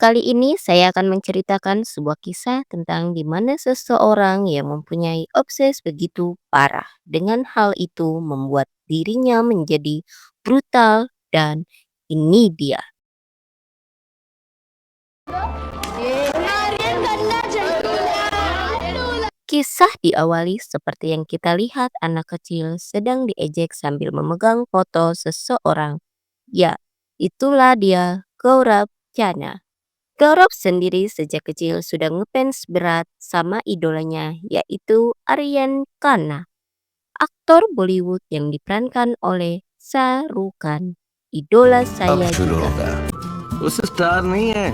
Kali ini saya akan menceritakan sebuah kisah tentang di mana seseorang yang mempunyai obses begitu parah. Dengan hal itu membuat dirinya menjadi brutal dan ini dia. Kisah diawali seperti yang kita lihat anak kecil sedang diejek sambil memegang foto seseorang. Ya, itulah dia Gaurav Chana. Gaurav sendiri sejak kecil sudah ngefans berat sama idolanya yaitu Aryan Khanna, aktor Bollywood yang diperankan oleh Shah Rukh Khan. Idola अब saya शुरू juga. होगा। उसे स्टार नहीं है,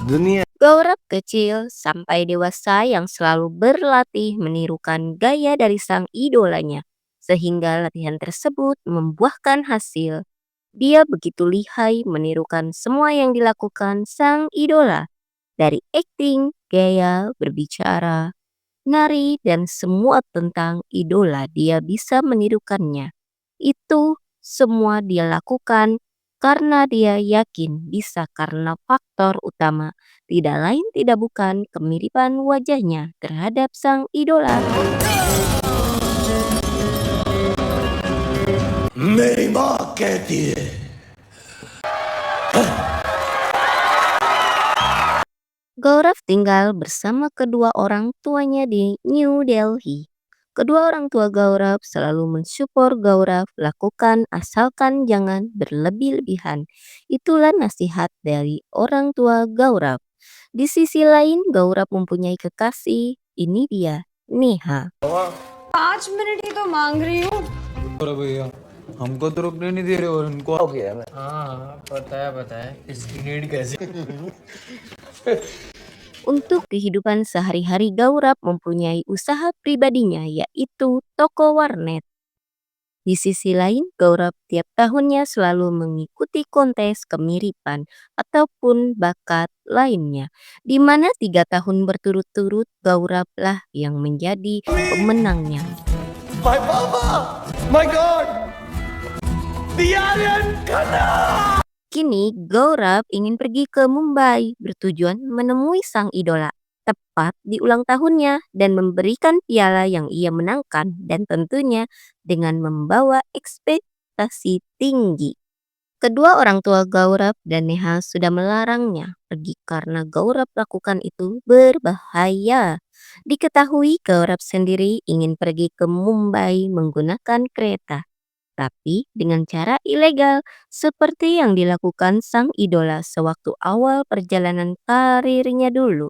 दुनिया। Gaurav kecil sampai dewasa yang selalu berlatih menirukan gaya dari sang idolanya, sehingga latihan tersebut membuahkan hasil. Dia begitu lihai menirukan semua yang dilakukan sang idola, dari akting, gaya, berbicara, nari, dan semua tentang idola dia bisa menirukannya. Itu semua dia lakukan karena dia yakin bisa karena faktor utama tidak lain tidak bukan kemiripan wajahnya terhadap sang idola. मेरी माँ कहती है। Gaurav tinggal bersama kedua orang tuanya di New Delhi. Kedua orang tua Gaurav selalu mensupport Gaurav lakukan asalkan jangan berlebih-lebihan. Itulah nasihat dari orang tua Gaurav. Di sisi lain Gaurav mempunyai kekasih, ini dia, Neha. 5 मिनट ही तो मांग रही हूँ। अरे भैया हमको तो रुकने नहीं दे रहे और इनको हाँ पता है इसकी नीड कैसे। Untuk kehidupan sehari-hari Gaurav mempunyai usaha pribadinya yaitu toko warnet. Di sisi lain, Gaurav tiap tahunnya selalu mengikuti kontes kemiripan ataupun bakat lainnya, di mana 3 tahun berturut-turut Gaurav lah yang menjadi pemenangnya. My Papa, my God, the Aryan Khanna. Kini Gaurav ingin pergi ke Mumbai bertujuan menemui sang idola tepat di ulang tahunnya dan memberikan piala yang ia menangkan dan tentunya dengan membawa ekspektasi tinggi. Kedua orang tua Gaurav dan Neha sudah melarangnya pergi karena Gaurav lakukan itu berbahaya. Diketahui Gaurav sendiri ingin pergi ke Mumbai menggunakan kereta, tapi dengan cara ilegal seperti yang dilakukan sang idola sewaktu awal perjalanan karirnya dulu.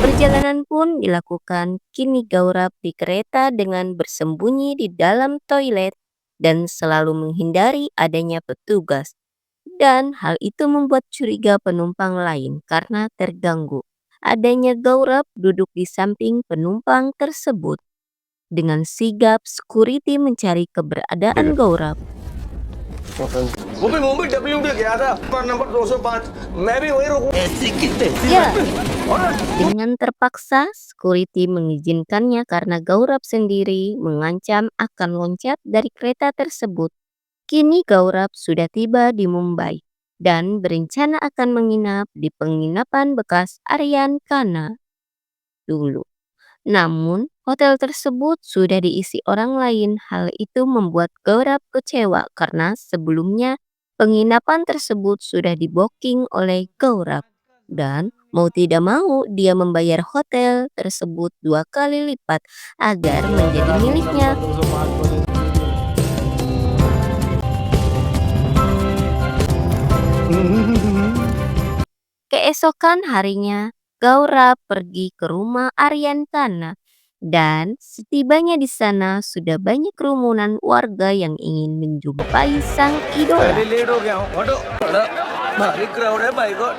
Perjalanan pun dilakukan kini Gaurav di kereta dengan bersembunyi di dalam toilet dan selalu menghindari adanya petugas. Dan hal itu membuat curiga penumpang lain karena terganggu. Adanya Gaurav duduk di samping penumpang tersebut. Dengan sigap, security mencari keberadaan Gaurav. वो भी मुंबई WD गया था पर नंबर 205 मैं भी वही रुकूं। ऐसे कितने Ya, dengan terpaksa security mengizinkannya karena Gaurav sendiri mengancam akan loncat dari kereta tersebut. Kini Gaurav sudah tiba di Mumbai dan berencana akan menginap di penginapan bekas Aryan Khanna dulu. Namun, hotel tersebut sudah diisi orang lain. Hal itu membuat Gaurav kecewa karena sebelumnya penginapan tersebut sudah di-booking oleh Gaurav. Dan mau tidak mau dia membayar hotel tersebut 2 kali lipat agar menjadi miliknya. Keesokan harinya, Gaurav pergi ke rumah Aryan Khanna dan setibanya di sana sudah banyak kerumunan warga yang ingin menjumpai sang idola. पहले लेट हो गया हूँ हटो बड़ा भारी क्राउड है भाई God.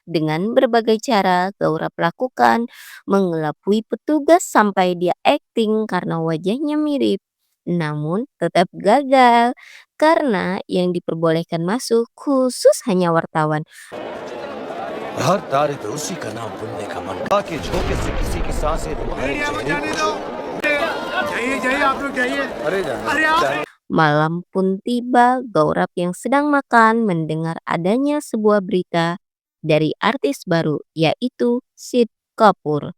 Dengan berbagai cara Gaurav lakukan mengelabui petugas sampai dia akting karena wajahnya mirip. Namun tetap gagal karena yang diperbolehkan masuk khusus hanya wartawan. हर तारीख उसी का नाम बुनने का मन आके झोंके से किसी की सांसें तुम्हारे चेहरे को Malam pun tiba, Gaurap yang sedang makan mendengar adanya sebuah berita dari artis baru, yaitu Sid Kapoor.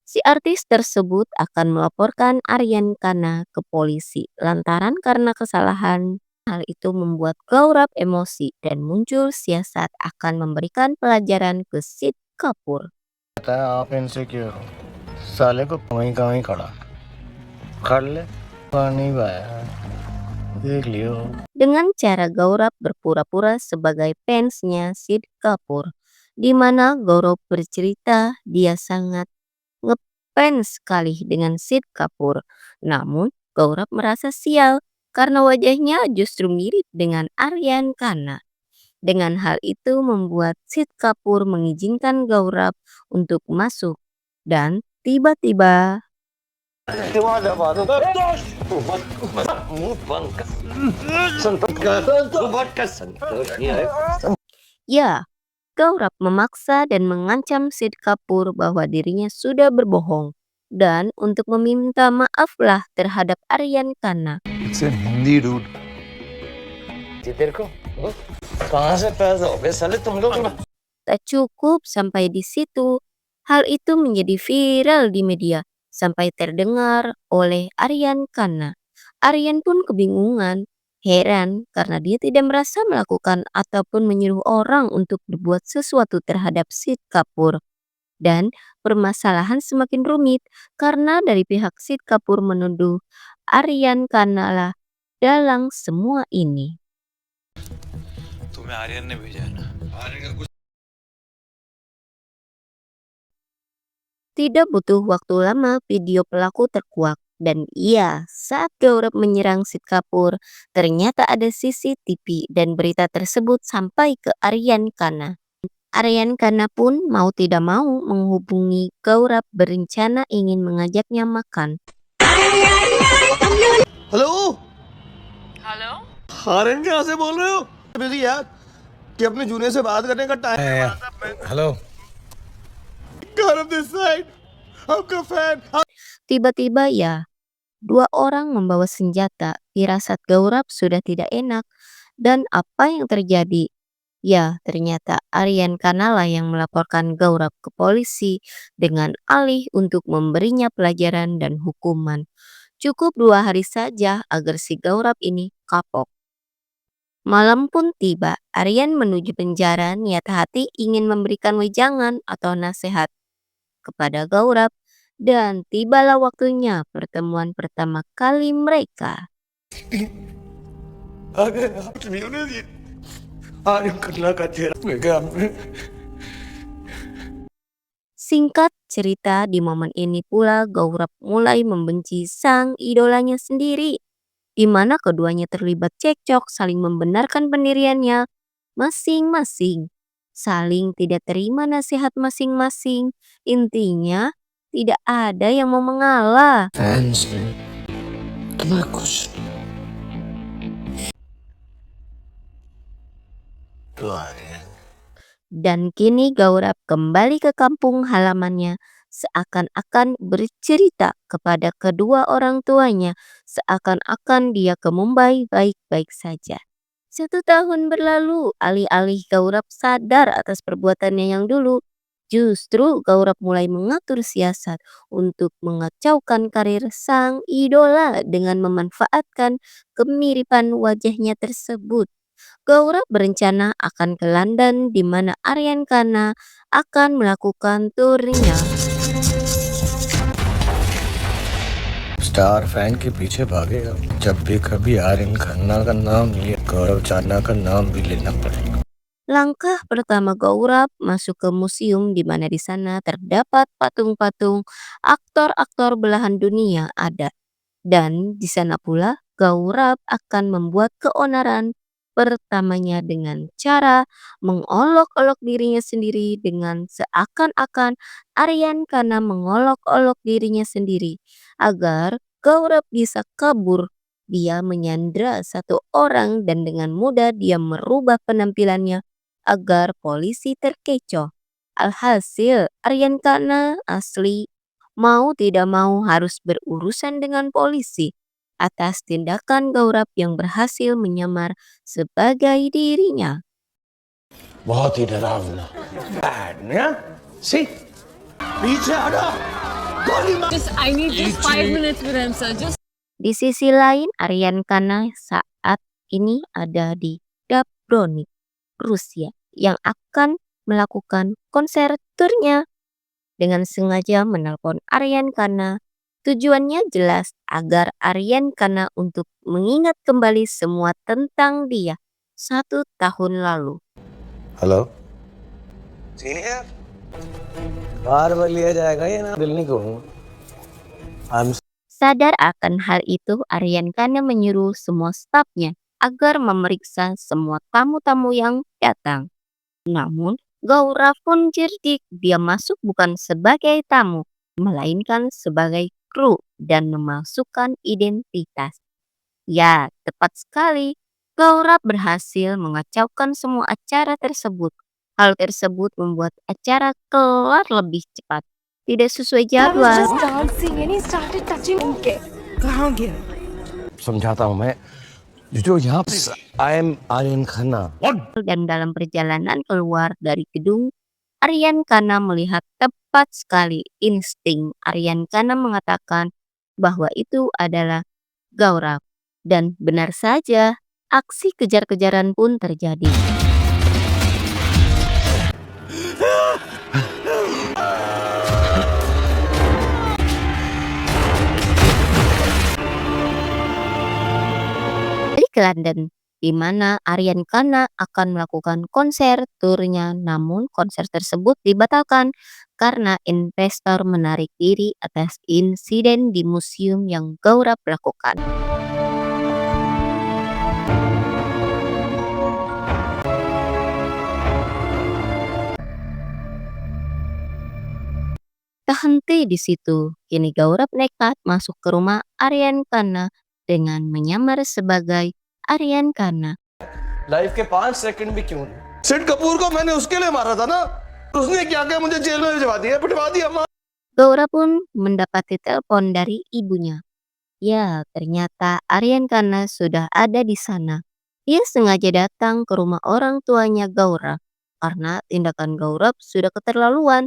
Si artis tersebut akan melaporkan Aryan Khanna ke polisi lantaran karena kesalahan. Hal itu membuat Gaurap emosi dan muncul siasat akan memberikan pelajaran ke Sid Kapoor. कहता है आप इनसिक्योर हो साले को वहीं का वहीं खड़ा कर ले पानी पाया देख लियो Dengan cara Gaurap berpura-pura sebagai fansnya Sid Kapoor, di mana Gaurap bercerita dia sangat ngefans sekali dengan Sid Kapoor. Namun Gaurap merasa sial karena wajahnya justru mirip dengan Aryan Khanna. Dengan hal itu membuat Sid Kapoor mengizinkan Gaurap untuk masuk dan tiba-tiba दिमाग दबा दो मुंह बंद कर संतोष कर संतोष ya, Gaurap memaksa dan mengancam Sid Kapoor bahwa dirinya sudah berbohong dan untuk meminta maaflah terhadap Aryan Khanna. It's in Hindi, dude. तेरे को कहाँ से पैदा हो गए साले तुम लोग ना Tak cukup sampai di situ, hal itu menjadi viral di media sampai terdengar oleh Aryan Khanna. Aryan pun kebingungan, heran karena dia tidak merasa melakukan ataupun menyuruh orang untuk berbuat sesuatu terhadap Sid Kapoor. Dan permasalahan semakin rumit karena dari pihak Sid Kapoor menuduh Aryan Khanna lah dalam semua ini. तुम्हें आर्यन ने भेजा है ना? Tidak butuh waktu lama video pelaku terkuak dan iya, saat Gaurap menyerang Sid Kapoor, ternyata ada CCTV dan berita tersebut sampai ke Aryan Khanna. Aryan Khanna pun mau tidak mau menghubungi Gaurap berencana ingin mengajaknya makan. Hello hello हारन कहाँ से बोल रहे हो बिजी यार कि अपने जूनियर से बात करने का टाइम हेलो दिस साइड आपका fan Tiba-tiba ya, dua orang membawa senjata. Firasat Gaurap sudah tidak enak. Dan apa yang terjadi? Ya, ternyata Aryan Khanna lah yang melaporkan Gaurap ke polisi dengan alih untuk memberinya pelajaran dan hukuman. Cukup 2 hari saja agar si Gaurap ini kapok. Malam pun tiba, Aryan menuju penjara niat hati ingin memberikan wejangan atau nasihat kepada Gaurap. Dan tibalah waktunya pertemuan pertama kali mereka. अगर आप म्यूनिस आर्यन खन्ना का चेहरा देखा हमने Singkat cerita, di momen ini pula Gaurap mulai membenci sang idolanya sendiri, di mana keduanya terlibat cekcok saling membenarkan pendiriannya masing-masing, saling tidak terima nasihat masing-masing. Intinya, tidak ada yang mau mengalah. Fans ने तुम्हें कुछ तो Aryan Dan kini Gaurap kembali ke kampung halamannya, seakan-akan bercerita kepada kedua orang tuanya, seakan-akan dia ke Mumbai baik-baik saja. 1 tahun berlalu, alih-alih Gaurap sadar atas perbuatannya yang dulu, justru Gaurap mulai mengatur siasat untuk mengacaukan karir sang idola dengan memanfaatkan kemiripan wajahnya tersebut. Gaurap berencana akan ke London di mana Aryan Khanna akan melakukan turnya. Star fan के पीछे भागेगा जब भी कभी आर्यन खन्ना का नाम लिया गौरव चावला का नाम भी लेना पड़ेगा Langkah pertama Gaurap masuk ke museum di mana di sana terdapat patung-patung aktor-aktor belahan dunia ada. Dan di sana pula Gaurap akan membuat keonaran pertamanya dengan cara mengolok-olok dirinya sendiri dengan seakan-akan Aryan Khanna mengolok-olok dirinya sendiri agar Gaurap bisa kabur. Dia menyandra satu orang dan dengan mudah dia merubah penampilannya agar polisi terkecoh. Alhasil Aryan Khanna asli mau tidak mau harus berurusan dengan polisi atas tindakan Gaurap yang berhasil menyamar sebagai dirinya. बहुत ही डरावना बैड ना सी पीछे हटो गोली मार Just I need just 5 minutes with him, sir. Just Di sisi lain, Aryan Khanna saat ini ada di Dubrovnik, Rusia, yang akan melakukan konser turnya. Dengan sengaja menelpon Aryan Khanna, tujuannya jelas agar Aryan Khanna untuk mengingat kembali semua tentang dia 1 tahun lalu. Hello senior बार बार लिया जाएगा ये ना दिल नहीं कहूँ I'm Sadar akan hal itu, Aryan Khanna menyuruh semua stafnya agar memeriksa semua tamu-tamu yang datang. Namun, Gaurav pun cerdik, dia masuk bukan sebagai tamu, melainkan sebagai kru dan memasukkan identitas. Ya, tepat sekali. Gaurav berhasil mengacaukan semua acara tersebut. Hal tersebut membuat acara kelar lebih cepat. Tidak sesuai I was jadwal. just dancing and he started touching. Okay. कहाँ गया? समझाता हूँ मैं जो यहाँ पे I am Aryan Khanna Dan dalam perjalanan keluar dari gedung, Aryan Khanna melihat tepat sekali insting Aryan Khanna mengatakan bahwa itu adalah Gaurav. Dan benar saja, aksi kejar-kejaran pun terjadi. Balik ke London, di mana Aryan Khanna akan melakukan konser turnya, namun konser tersebut dibatalkan karena investor menarik diri atas insiden di museum yang Gaurav lakukan. Tak henti di situ, kini Gaurav nekat masuk ke rumah Aryan Khanna dengan menyamar sebagai Aryan Khanna. Life के 5 सेकंड भी क्यों नहीं सिड कपूर को मैंने उसके लिए मारा था ना उसने क्या क्या मुझे जेल में भिजवा दिया पिटवा दिया माँ Gaurav pun mendapati telepon dari ibunya. Ya, ternyata Aryan Khanna sudah ada di sana. Ia sengaja datang ke rumah orang tuanya Gaurav karena tindakan Gaurav sudah keterlaluan.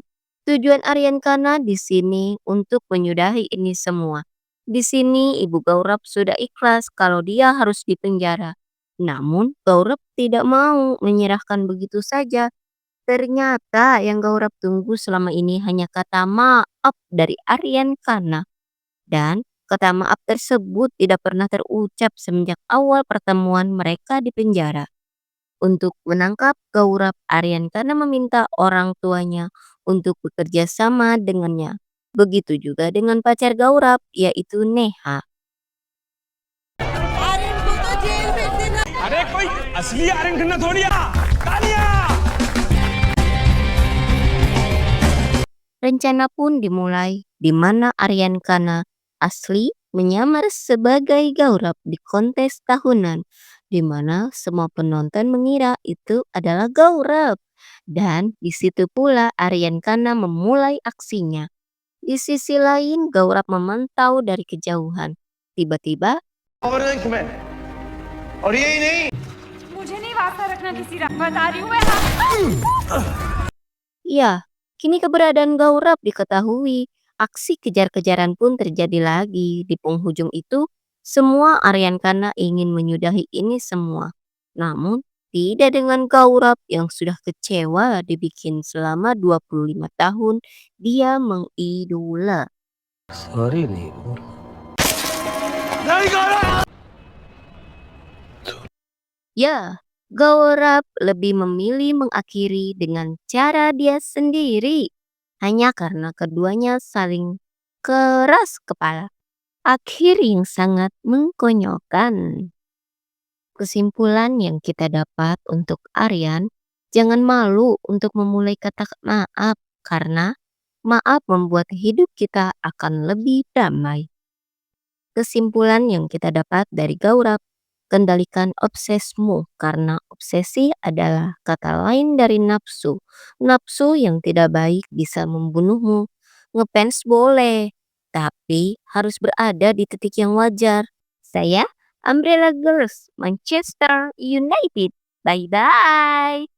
Tujuan Aryan Khanna di sini untuk menyudahi ini semua. Di sini ibu Gaurav sudah ikhlas kalau dia harus dipenjara. Namun Gaurav tidak mau menyerahkan begitu saja. Ternyata yang Gaurav tunggu selama ini hanya kata maaf dari Aryan Khanna. Dan kata maaf tersebut tidak pernah terucap semenjak awal pertemuan mereka di penjara. Untuk menangkap Gaurav, Aryan Khanna meminta orang tuanya untuk bekerja sama dengannya. Begitu juga dengan pacar Gaurav, yaitu Neha. अरे कोई असली आर्यन खन्ना थोड़ी आ तालियां Rencana pun dimulai di mana Aryan Khanna asli menyamar sebagai Gaurav di kontes tahunan, di mana semua penonton mengira itu adalah Gaurav. Dan di situ pula Aryan Khanna memulai aksinya. Di sisi lain, Gaurav memantau dari kejauhan. Tiba-tiba, और रैंक में और यही नहीं मुझे नहीं वास्ता रखना किसी का बता रही हूँ मैं ya, kini keberadaan Gaurav diketahui. Aksi kejar-kejaran pun terjadi lagi. Di penghujung itu, semua Aryan Khanna ingin menyudahi ini semua. Namun, tidak dengan Gaurav yang sudah kecewa dibikin selama 25 tahun dia mengidola. Sorry नहीं Ya, Gaurav lebih memilih mengakhiri dengan cara dia sendiri. Hanya karena keduanya saling keras kepala. Akhir yang sangat mengkonyolkan. Kesimpulan yang kita dapat untuk Aryan, jangan malu untuk memulai kata maaf karena maaf membuat hidup kita akan lebih damai. Kesimpulan yang kita dapat dari Gaurav, kendalikan obsesmu karena obsesi adalah kata lain dari nafsu. Nafsu yang tidak baik bisa membunuhmu. ngefans boleh, tapi harus berada di titik yang wajar. Saya Umbrella Girls, Manchester United. Bye-bye.